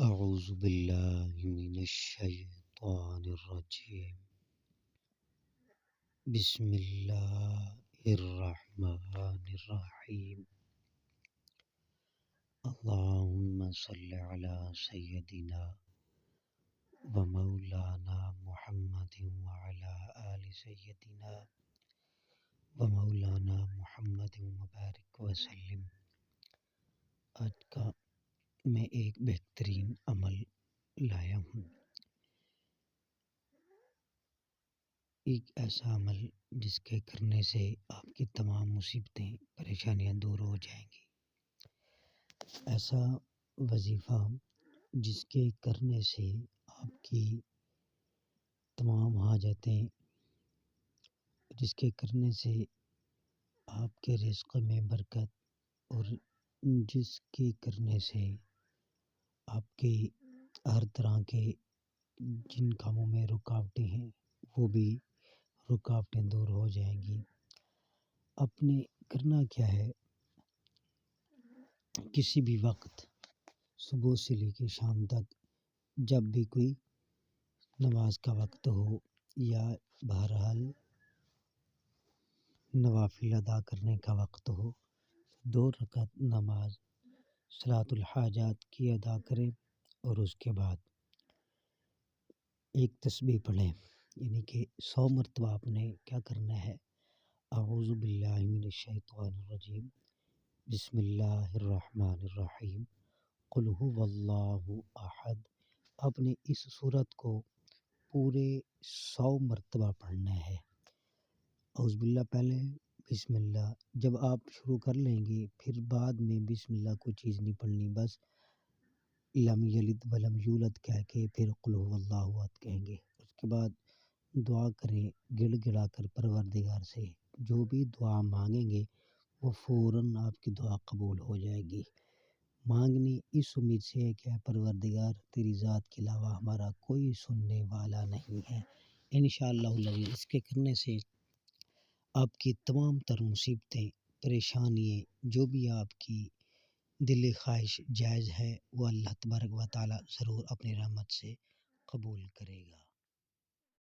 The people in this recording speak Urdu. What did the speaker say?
أعوذ بالله من الشيطان الرجيم. بسم الله الرحمن الرحيم. اللهم صل على سيدنا ومولانا محمد وعلى آل سيدنا ومولانا محمد مبارک وسلم۔ آج کا میں ایک بہترین عمل لایا ہوں، ایک ایسا عمل جس کے کرنے سے آپ کی تمام مصیبتیں پریشانیاں دور ہو جائیں گی، ایسا وظیفہ جس کے کرنے سے آپ کی تمام حاجتیں، جس کے کرنے سے آپ کے رزق میں برکت، اور جس کے کرنے سے آپ کے ہر طرح کے جن کاموں میں رکاوٹیں ہیں وہ بھی رکاوٹیں دور ہو جائیں گی۔ اپنے کرنا کیا ہے، کسی بھی وقت صبح سے لے کے شام تک جب بھی کوئی نماز کا وقت ہو یا بہرحال نوافل ادا کرنے کا وقت ہو، 2 رکعت نماز صلاۃ الحاجات کی ادا کریں اور اس کے بعد ایک تسبیح پڑھیں، یعنی کہ 100 مرتبہ آپ نے کیا کرنا ہے، اعوذ باللہ من الشیطان الرجیم، بسم اللہ الرحمن الرحیم، قل هو اللہ احد۔ آپ نے اس سورت کو پورے 100 مرتبہ پڑھنا ہے۔ اعوذ باللہ پہلے، بسم اللہ جب آپ شروع کر لیں گے، پھر بعد میں بسم اللہ کوئی چیز نہیں پڑھنی، بس لم یلد ولم یولد کہہ کے پھر قل هو اللہ احد کہیں گے۔ اس کے بعد دعا کریں گڑ گڑا کر پروردگار سے، جو بھی دعا مانگیں گے وہ فوراً آپ کی دعا قبول ہو جائے گی۔ مانگنی اس امید سے ہے کہ اے پروردگار، تیری ذات کے علاوہ ہمارا کوئی سننے والا نہیں ہے۔ انشاءاللہ العزیز اس کے کرنے سے آپ کی تمام تر مصیبتیں، پریشانیاں، جو بھی آپ کی دلی خواہش جائز ہے، وہ اللہ تبارک و تعالی ضرور اپنی رحمت سے قبول کرے گا۔